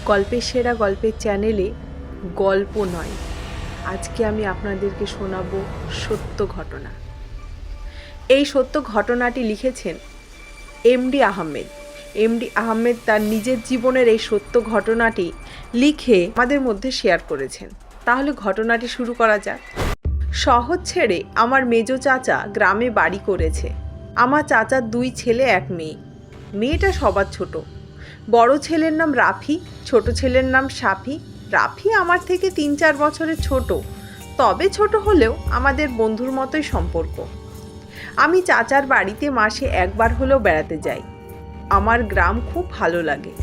গল্পের সেরা গল্পের চ্যানেলে গল্প নয়, আজকে আমি আপনাদেরকে শোনাবো সত্য ঘটনা। এই সত্য ঘটনাটি লিখেছেন এমডি আহমেদ। এমডি আহমেদ তার নিজের জীবনের এই সত্য ঘটনাটি লিখে আমাদের মধ্যে শেয়ার করেছেন। তাহলে ঘটনাটি শুরু করা যাক। শহর ছেড়ে আমার মেজো চাচা গ্রামে বাড়ি করেছে। আমার চাচার 2 ছেলে 1 মেয়ে। মেয়েটা সবার ছোট। বড় ছেলের নাম রাফি, ছোট ছেলের নাম সাফি। রাফি আমার থেকে 3-4 বছরের ছোট, তবে ছোট হলেও আমাদের বন্ধুর মতোই সম্পর্ক। আমি চাচার বাড়িতে মাসে একবার হলেও বেড়াতে যাই। আমার গ্রাম খুব ভালো লাগে।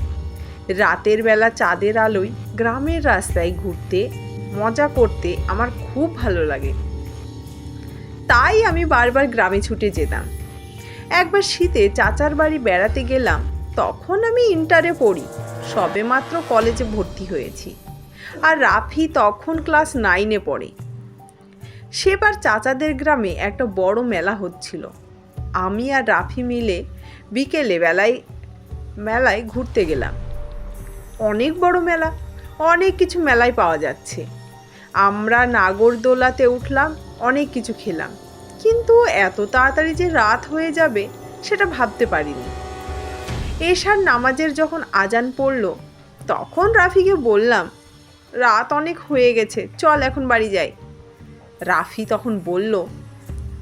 রাতের বেলা চাঁদের আলোয় গ্রামের রাস্তায় ঘুরতে, মজা করতে আমার খুব ভালো লাগে। তাই আমি বারবার গ্রামে ছুটে যেতাম। একবার শীতে চাচার বাড়ি বেড়াতে গেলাম। তখন আমি ইন্টারে পড়ি, সবেমাত্র কলেজে ভর্তি হয়েছি। আর রাফি তখন ক্লাস 9-এ পড়ে। সেবার চাচাদের গ্রামে একটা বড় মেলা হচ্ছিল। আমি আর রাফি মিলে বিকেলে মেলায় ঘুরতে গেলাম। অনেক বড় মেলা, অনেক কিছু মেলায় পাওয়া যাচ্ছে। আমরা নাগরদোলাতে উঠলাম, অনেক কিছু খেলাম, কিন্তু এত তাড়াতাড়ি যে রাত হয়ে যাবে সেটা ভাবতে পারিনি। এশার নামাজের যখন আজান পড়ল, তখন রাফিকে বললাম, রাত অনেক হয়ে গেছে, চল এখন বাড়ি যাই। রাফি তখন বলল,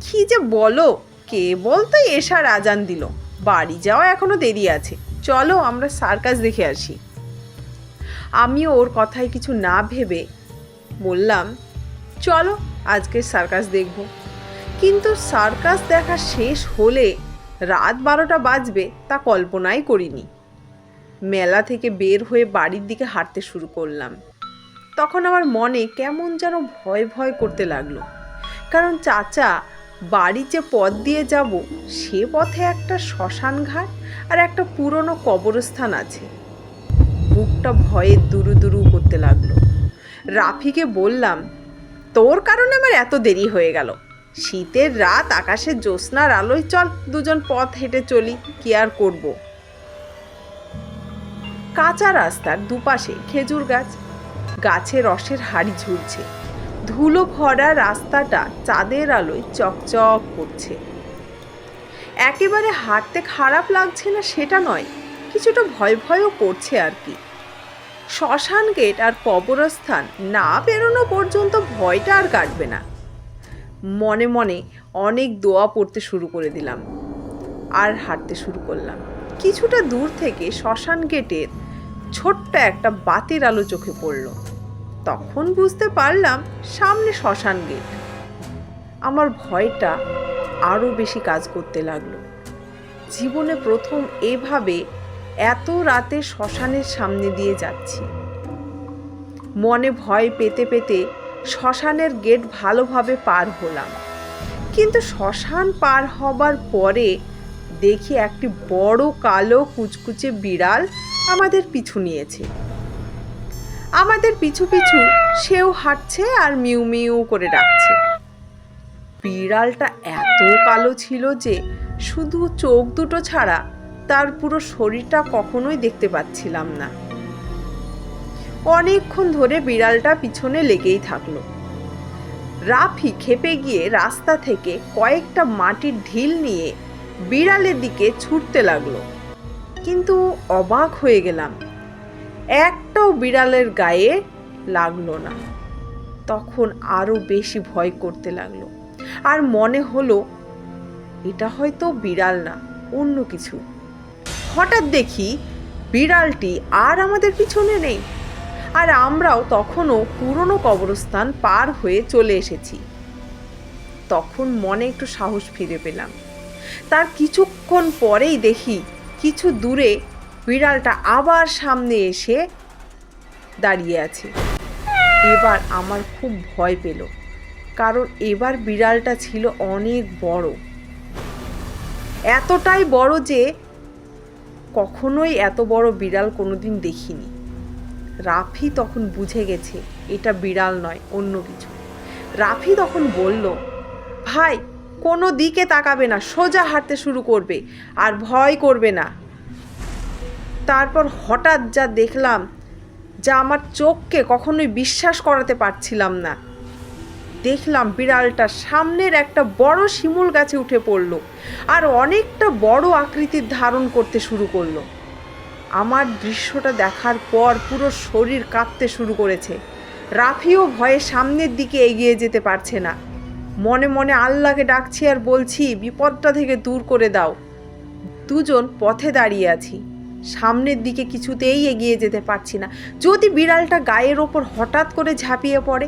কি যে বলো, কেবল তো এশার আজান দিল, বাড়ি যাওয়া এখনো দেরি আছে, চলো আমরা সার্কাস দেখে আসি। আমিও ওর কথায় কিছু না ভেবে বললাম, চলো আজকে সার্কাস দেখব। কিন্তু সার্কাস দেখা শেষ হলে রাত 12টা বাজবে তা কল্পনাই করিনি। মেলা থেকে বের হয়ে বাড়ির দিকে হাঁটতে শুরু করলাম। তখন আমার মনে কেমন যেন ভয় ভয় করতে লাগলো, কারণ চাচা বাড়ির যে পথ দিয়ে যাব সে পথে একটা শ্মশান ঘাট আর একটা পুরনো কবরস্থান আছে। বুকটা ভয়ে দুরু দুরু করতে লাগলো। রাফিকে বললাম, তোর কারণে আমার এত দেরি হয়ে গেল। শীতের রাত, আকাশে জ্যোৎস্নার আলোয়, চল দুজন পথ হেঁটে চলি, কি আর করব। কাঁচা রাস্তার দুপাশে খেজুর গাছ, গাছে রসের হাড়ি ঝুলছে। ধুলো ভরা রাস্তাটা চাঁদের আলোয় চকচক করছে। একেবারে হাঁটতে খারাপ লাগছে না সেটা নয়, কিছুটা ভয় ভয়ও করছে আর কি। শ্মশান গেট আর কবরস্থান না বেরোনো পর্যন্ত ভয়টা আর কাটবে না। মনে মনে অনেক দোয়া পড়তে শুরু করে দিলাম আর হাঁটতে শুরু করলাম। কিছুটা দূর থেকে শ্মশান গেটের ছোট্ট একটা বাতির আলো চোখে পড়ল। তখন বুঝতে পারলাম সামনে শ্মশান গেট। আমার ভয়টা আরও বেশি কাজ করতে লাগলো। জীবনে প্রথম এভাবে এত রাতে শ্মশানের সামনে দিয়ে যাচ্ছি। মনে ভয় পেতে পেতে শ্মশানের গেট ভালোভাবে পার হলাম। কিন্তু শ্মশান পার হবার পরে দেখি একটি বড় কালো কুচকুচে বিড়াল আমাদের পিছু নিয়েছে। আমাদের পিছু পিছু সেও হাঁটছে আর মিউ মিউ করে ডাকছে। বিড়ালটা এত কালো ছিল যে শুধু চোখ দুটো ছাড়া তার পুরো শরীরটা কখনোই দেখতে পাচ্ছিলাম না। অনেকক্ষণ ধরে বিড়ালটা পিছনে লেগেই থাকলো। রাফি খেপে গিয়ে রাস্তা থেকে কয়েকটা মাটির ঢিল নিয়ে বিড়ালের দিকে ছুটতে লাগলো। কিন্তু অবাক হয়ে গেলাম, একটাও বিড়ালের গায়ে লাগলো না। তখন আরো বেশি ভয় করতে লাগলো, আর মনে হলো এটা হয়তো বিড়াল না, অন্য কিছু। হঠাৎ দেখি বিড়ালটি আর আমাদের পিছনে নেই, আর আমরাও তখনও পুরনো কবরস্থান পার হয়ে চলে এসেছি। তখন মনে একটু সাহস ফিরে পেলাম। তার কিছুক্ষণ পরেই দেখি কিছু দূরে বিড়ালটা আবার সামনে এসে দাঁড়িয়ে আছে। এবার আমার খুব ভয় পেল, কারণ এবার বিড়ালটা ছিল অনেক বড়। এতটাই বড় যে কখনোই এত বড় বিড়াল কোনোদিন দেখিনি। রাফি তখন বুঝে গেছে এটা বিড়াল নয়, অন্য কিছু। রাফি তখন বলল, ভাই কোনো দিকে তাকাবে না, সোজা হাঁটতে শুরু করবে আর ভয় করবে না। তারপর হঠাৎ যা দেখলাম যা আমার চোখকে কখনোই বিশ্বাস করাতে পারছিলাম না। দেখলাম বিড়ালটা সামনের একটা বড় শিমুল গাছে উঠে পড়ল আর অনেকটা বড় আকৃতির ধারণ করতে শুরু করলো। আমার দৃশ্যটা দেখার পর পুরো শরীর কাঁপতে শুরু করেছে। রাফিও ভয়ে সামনের দিকে এগিয়ে যেতে পারছে না। মনে মনে আল্লাহকে ডাকছি আর বলছি, বিপদটা থেকে দূর করে দাও। দুজন পথে দাঁড়িয়ে আছি, সামনের দিকে কিছুতেই এগিয়ে যেতে পারছি না। যদি বিড়ালটা গায়ের ওপর হঠাৎ করে ঝাঁপিয়ে পড়ে।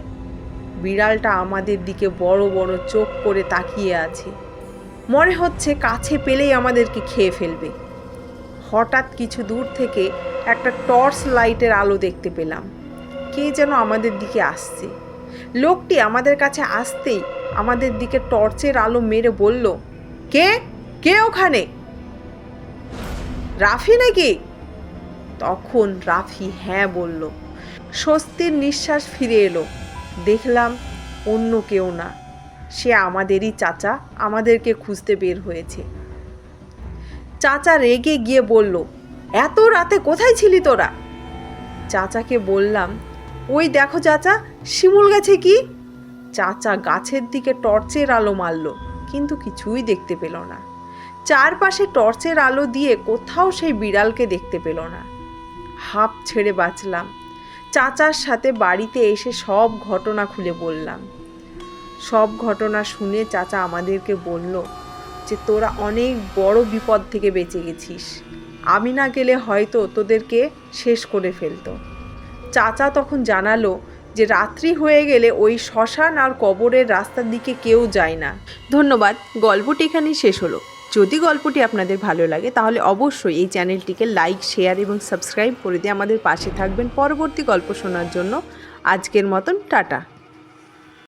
বিড়ালটা আমাদের দিকে বড় বড় চোখ করে তাকিয়ে আছে, মনে হচ্ছে কাছে পেলেই আমাদেরকে খেয়ে ফেলবে। হঠাৎ কিছু দূর থেকে একটা টর্চ লাইটের আলো দেখতে পেলাম। কে যেন আমাদের দিকে আসছে। লোকটি আমাদের কাছে আসতেই আমাদের দিকে টর্চের আলো মেরে বলল, কে কে ওখানে? রাফি নাকি? তখন রাফি হ্যাঁ বলল। স্বস্তির নিঃশ্বাস ফিরে এলো। দেখলাম অন্য কেউ না, সে আমাদেরই চাচা আমাদেরকে খুঁজতে বের হয়েছে। চাচা রেগে গিয়ে বলল, এত রাতে কোথায় ছিলি তোরা? চাচাকে বললাম, ওই দেখো চাচা, শিমুল গাছে কি? চাচা গাছের দিকে টর্চের আলো মারল, কিন্তু কিছুই দেখতে পেল না। চারপাশে টর্চের আলো দিয়ে কোথাও সেই বিড়ালকে দেখতে পেল না। হাঁপ ছেড়ে বাঁচলাম। চাচার সাথে বাড়িতে এসে সব ঘটনা খুলে বললাম। সব ঘটনা শুনে চাচা আমাদেরকে বলল যে, তোরা অনেক বড় বিপদ থেকে বেঁচে গেছিস। আমি না গেলে হয়তো তোদেরকে শেষ করে ফেলতো। চাচা তখন জানালো যে রাত্রি হয়ে গেলে ওই শ্মশান আর কবরের রাস্তার দিকে কেউ যায় না। ধন্যবাদ। গল্পটি এখানেই শেষ হলো। যদি গল্পটি আপনাদের ভালো লাগে তাহলে অবশ্যই এই চ্যানেলটিকে লাইক, শেয়ার এবং সাবস্ক্রাইব করে দিয়ে আমাদের পাশে থাকবেন পরবর্তী গল্প শোনার জন্য। আজকের মতন টাটা।